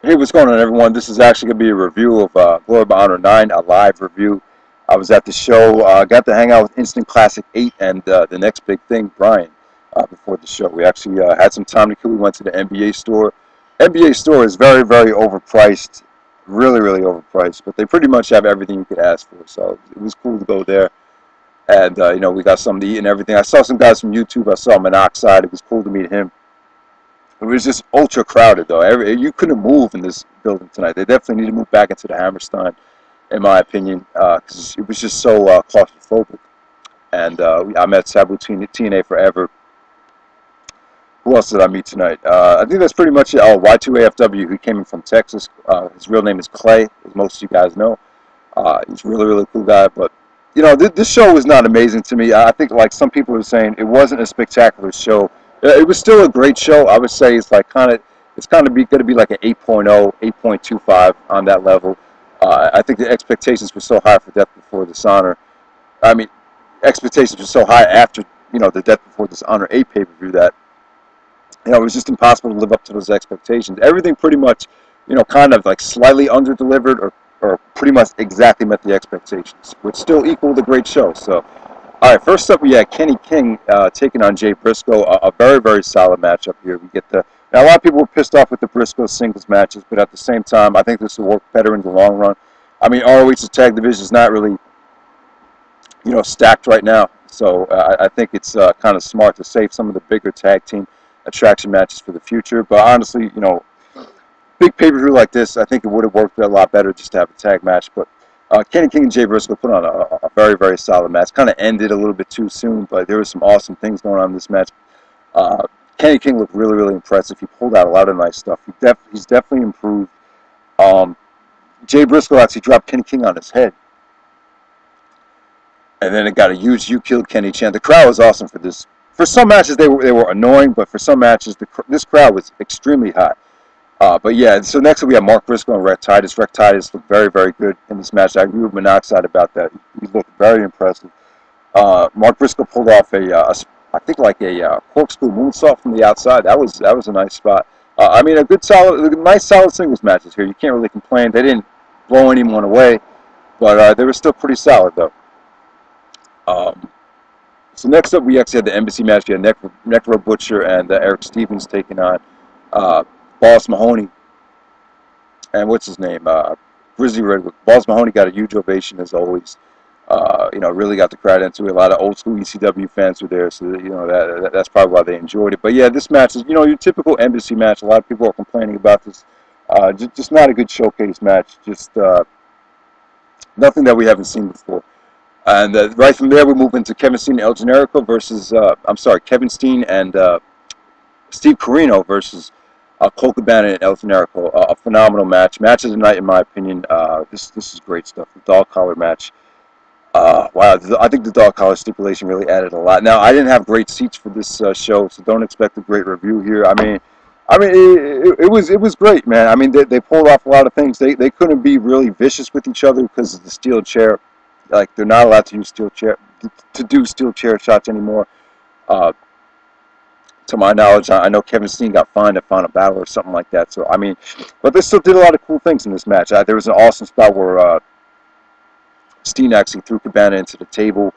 Hey, what's going on, everyone? This is actually going to be a review of Glory by Honor 9, a live review. I was at the show, got to hang out with Instant Classic 8 and the next big thing, Brian, before the show. We actually had some time to kill. We went to the NBA store. NBA store is very, very overpriced, really, really overpriced, but they pretty much have everything you could ask for, so it was cool to go there. And, we got something to eat and everything. I saw some guys from YouTube. I saw Monoxide. It was cool to meet him. It was just ultra crowded, though. You couldn't move in this building tonight. They definitely need to move back into the Hammerstein, in my opinion, because it was just so claustrophobic. And I met Sabu TNA Forever. Who else did I meet tonight? I think that's pretty much it. Oh, Y2AFW, who came in from Texas. His real name is Clay, as most of you guys know. He's a really, really cool guy. But, this show was not amazing to me. I think, like some people are saying, it wasn't a spectacular show. It was still a great show. I would say it's like going to be like an 8.0, 8.25 on that level. I think the expectations were so high for Death Before Dishonor. I mean, expectations were so high after the Death Before Dishonor 8 pay-per-view that it was just impossible to live up to those expectations. Everything pretty much kind of like slightly under-delivered or pretty much exactly met the expectations, which still equaled a great show. So. All right, first up, we had Kenny King taking on Jay Briscoe. A very, very solid matchup here. Now, a lot of people were pissed off with the Briscoe singles matches, but at the same time, I think this will work better in the long run. I mean, ROH's tag division is not really, stacked right now, so I think it's kind of smart to save some of the bigger tag team attraction matches for the future. But honestly, big pay-per-view like this, I think it would have worked a lot better just to have a tag match, but Kenny King and Jay Briscoe put on a very, very solid match. Kind of ended a little bit too soon, but there were some awesome things going on in this match. Kenny King looked really, really impressive. He pulled out a lot of nice stuff. He's definitely improved. Jay Briscoe actually dropped Kenny King on his head. And then it got a huge "You Killed Kenny" chant. The crowd was awesome for this. For some matches, they were annoying, but for some matches, this crowd was extremely hot. But yeah, so next we have Mark Briscoe and Rhett Titus. Rhett Titus looked very, very good in this match. I agree with Monoxide about that. He looked very impressive. Mark Briscoe pulled off I think like a corkscrew moonsault from the outside. That was a nice spot. I mean, nice solid singles matches here. You can't really complain. They didn't blow anyone away, but they were still pretty solid though. So next up, we actually had the Embassy match. We had Necro Butcher and Eric Stevens taking on Boss Mahoney, and what's his name? Grizzly Redwood. Boss Mahoney got a huge ovation as always. Really got the crowd into it. A lot of old school ECW fans were there, so that's probably why they enjoyed it. But yeah, this match is your typical Embassy match. A lot of people are complaining about this. Just not a good showcase match. Just nothing that we haven't seen before. And right from there, we move into Kevin Steen and El Generico versus Kevin Steen and Steve Corino versus Colt Cabana and El Generico. A phenomenal match. Match of the night, in my opinion. This is great stuff. The dog collar match. Wow, I think the dog collar stipulation really added a lot. Now, I didn't have great seats for this show, so don't expect a great review here. I mean, it was great, man. I mean, they pulled off a lot of things. They couldn't be really vicious with each other because of the steel chair. Like, they're not allowed to use steel chair shots anymore. To my knowledge, I know Kevin Steen got fined at Final Battle or something like that. So, I mean, but they still did a lot of cool things in this match. There was an awesome spot where Steen actually threw Cabana into the table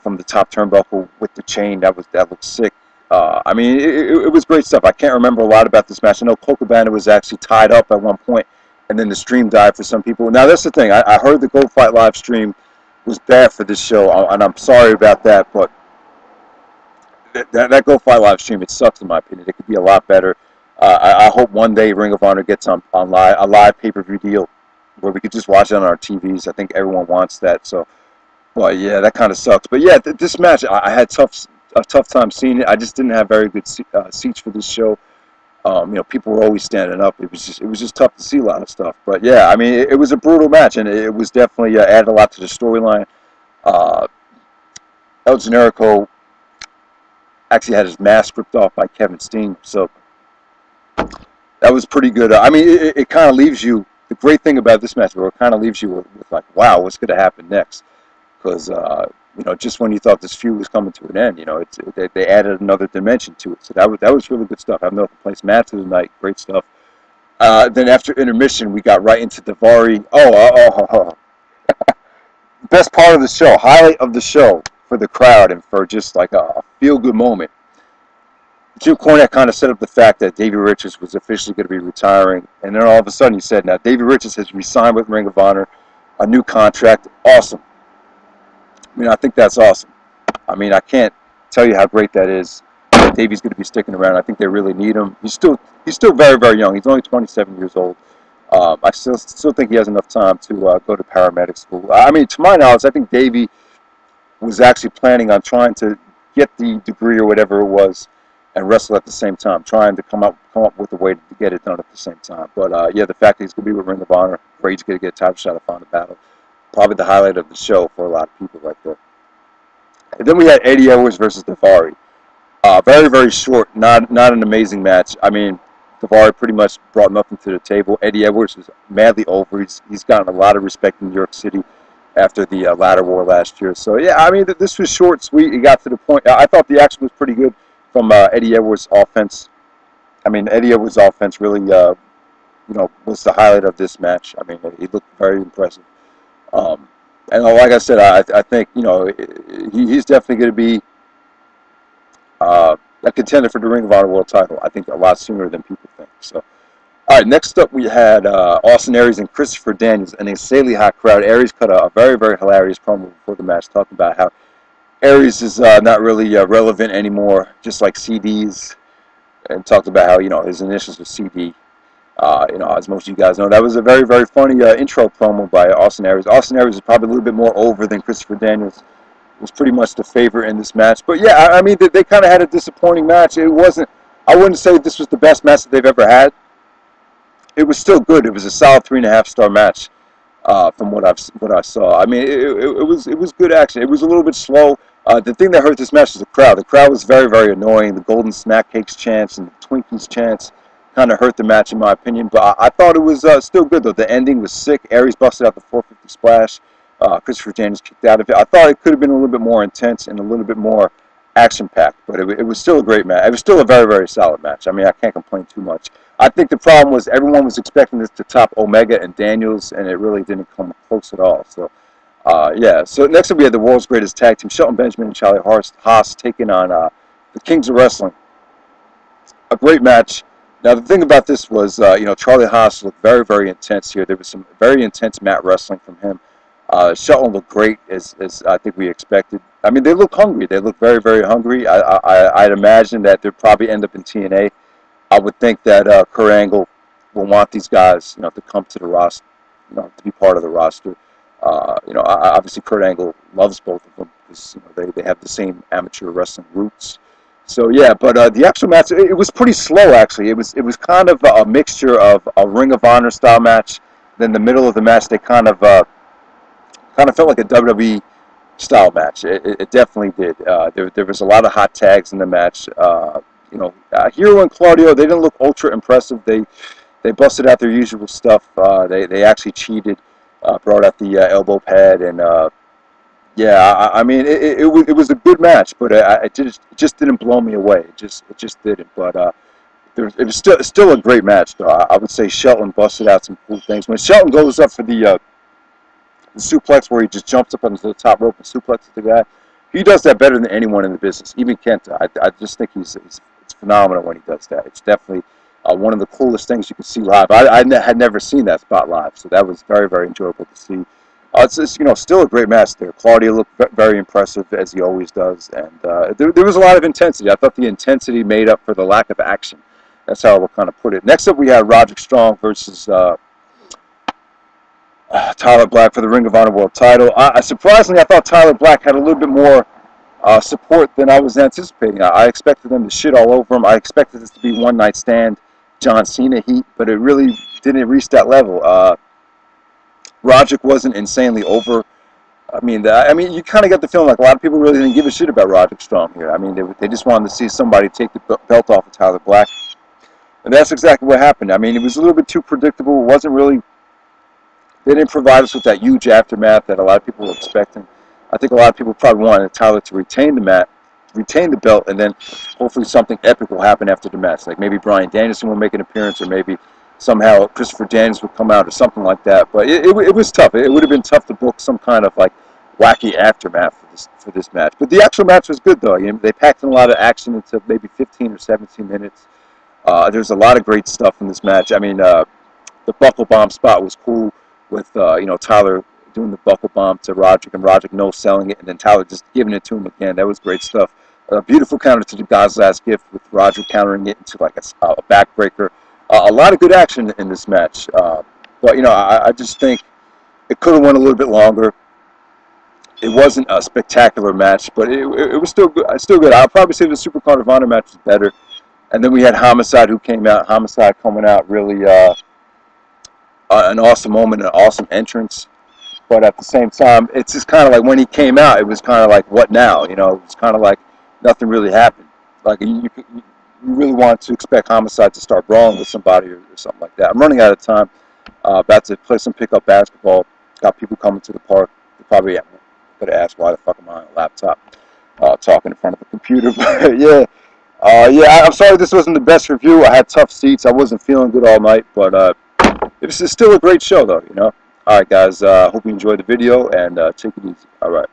from the top turnbuckle with the chain. That looked sick. I mean, it was great stuff. I can't remember a lot about this match. I know Colt Cabana was actually tied up at one point, and then the stream died for some people. Now, that's the thing. I heard the Gold Fight live stream was bad for this show, and I'm sorry about that, but that Gold Fight live stream, it sucks in my opinion. It could be a lot better. I hope one day Ring of Honor gets on a live pay-per-view deal where we could just watch it on our TVs. I think everyone wants that. So, well, yeah, that kind of sucks. But yeah, this match, I had a tough time seeing it. I just didn't have very good seats for this show. People were always standing up. It was just tough to see a lot of stuff. But yeah, I mean, it was a brutal match, and it was definitely added a lot to the storyline. El Generico actually had his mask ripped off by Kevin Steen, so that was pretty good. I mean, it kind of leaves you. The great thing about this match, it kind of leaves you with like, wow, what's going to happen next? Because just when you thought this feud was coming to an end, they added another dimension to it. So that was really good stuff. I have no complaints. Match of the night, great stuff. Then after intermission, we got right into Davari. Best part of the show, highlight of the show for the crowd and for just like a feel-good moment. Jim Cornette kind of set up the fact that Davey Richards was officially going to be retiring, and then all of a sudden he said, now Davey Richards has re-signed with Ring of Honor, a new contract. Awesome. I mean, I think that's awesome. I mean, I can't tell you how great that is. Davey's going to be sticking around. I think they really need him. He's still very, very young. He's only 27 years old. I still think he has enough time to go to paramedic school. I mean, to my knowledge, I think Davey was actually planning on trying to get the degree or whatever it was and wrestle at the same time, trying to come up with a way to get it done at the same time. But yeah, the fact that he's going to be with Ring of Honor, great, he's going to get a title shot at Final Battle. Probably the highlight of the show for a lot of people right there. And then we had Eddie Edwards versus Davari. Very, very short, not an amazing match. I mean, Davari pretty much brought nothing to the table. Eddie Edwards was madly over. He's gotten a lot of respect in New York City after the ladder war last year. So, yeah, I mean, this was short, sweet. It got to the point. I thought the action was pretty good from Eddie Edwards' offense. I mean, Eddie Edwards' offense really, was the highlight of this match. I mean, he looked very impressive. And like I said, I think, he's definitely going to be a contender for the Ring of Honor World title. I think a lot sooner than people think. So, all right, next up we had Austin Aries and Christopher Daniels, an insanely hot crowd. Aries cut a very, very hilarious promo before the match, talking about how Aries is not really relevant anymore, just like CDs, and talked about how his initials were CD. As most of you guys know, that was a very, very funny intro promo by Austin Aries. Austin Aries is probably a little bit more over than Christopher Daniels. Was pretty much the favorite in this match. But yeah, I mean, they kind of had a disappointing match. It wasn't, I wouldn't say this was the best match that they've ever had. It was still good. It was a solid 3.5-star match from what I saw. I mean, it was good action. It was a little bit slow. The thing that hurt this match was the crowd. The crowd was very, very annoying. The Golden Snack Cakes chants and the Twinkies chants kind of hurt the match in my opinion. But I thought it was still good though. The ending was sick. Aries busted out the 450 splash. Christopher Daniels kicked out of it. I thought it could have been a little bit more intense and a little bit more action-packed, but it was still a great match. It was still a very, very solid match. I mean, I can't complain too much. I think the problem was everyone was expecting this to top Omega and Daniels, and it really didn't come close at all. So, yeah. So next up, we had the world's greatest tag team, Shelton Benjamin and Charlie Haas, taking on the Kings of Wrestling. A great match. Now, the thing about this was, Charlie Haas looked very, very intense here. There was some very intense mat wrestling from him. Shelton looked great, as I think we expected. I mean, they look hungry. They look very, very hungry. I'd imagine that they'll probably end up in TNA. I would think that Kurt Angle will want these guys, to come to the roster, to be part of the roster. Obviously Kurt Angle loves both of them because they have the same amateur wrestling roots. So yeah, but the actual match, it was pretty slow actually. It was kind of a mixture of a Ring of Honor style match. Then the middle of the match, they kind of felt like a WWE style match. It definitely did. There was a lot of hot tags in the match. Hero and Claudio, they didn't look ultra impressive. They busted out their usual stuff. They actually cheated, brought out the elbow pad, and I mean it was a good match, but it just didn't blow me away. It just didn't. But it was still a great match. Though I would say Shelton busted out some cool things. When Shelton goes up for the suplex where he just jumps up onto the top rope and suplexes the guy, he does that better than anyone in the business, even Kenta. I just think it's phenomenal when he does that. It's definitely one of the coolest things you can see live. I had never seen that spot live, so that was very, very enjoyable to see. It's still a great match there. Claudio looked very impressive, as he always does, and there was a lot of intensity. I thought the intensity made up for the lack of action. That's how I will kind of put it. Next up, we had Roderick Strong versus Tyler Black for the Ring of Honor World title. Surprisingly, I thought Tyler Black had a little bit more support than I was anticipating. I expected them to shit all over him. I expected this to be one night stand John Cena heat, but it really didn't reach that level. Roderick wasn't insanely over. I mean, you kind of got the feeling like a lot of people really didn't give a shit about Roderick Strong here. I mean, they just wanted to see somebody take the belt off of Tyler Black, and that's exactly what happened. I mean, it was a little bit too predictable. It wasn't really. They didn't provide us with that huge aftermath that a lot of people were expecting. I think a lot of people probably wanted Tyler to retain the belt, and then hopefully something epic will happen after the match. Like maybe Bryan Danielson will make an appearance, or maybe somehow Christopher Daniels would come out or something like that. But it was tough. It would have been tough to book some kind of like wacky aftermath for this match. But the actual match was good though. You know, they packed in a lot of action into maybe 15 or 17 minutes. There's a lot of great stuff in this match. I mean, the buckle bomb spot was cool with you know, Tyler doing the buckle bomb to Roderick and Roderick no selling it, and then Tyler just giving it to him again. That was great stuff. A beautiful counter to the God's Last Gift with Roderick countering it into like a backbreaker. A lot of good action in this match. But you know, I just think it could have went a little bit longer. It wasn't a spectacular match, but it was still good. Still good. I'll probably say the Super Card of Honor match was better. And then we had Homicide who came out. Homicide coming out really an awesome moment, an awesome entrance. But at the same time, it's just kind of like when he came out, it was kind of like, what now? You know, it was kind of like nothing really happened. Like you really want to expect Homicide to start brawling with somebody or something like that. I'm running out of time. About to play some pickup basketball. Got people coming to the park. They probably going to ask why the fuck am I on a laptop talking in front of a computer. But yeah. Yeah, I'm sorry this wasn't the best review. I had tough seats. I wasn't feeling good all night, but it's still a great show, though, you know. All right, guys. Hope you enjoyed the video, and take it easy. All right.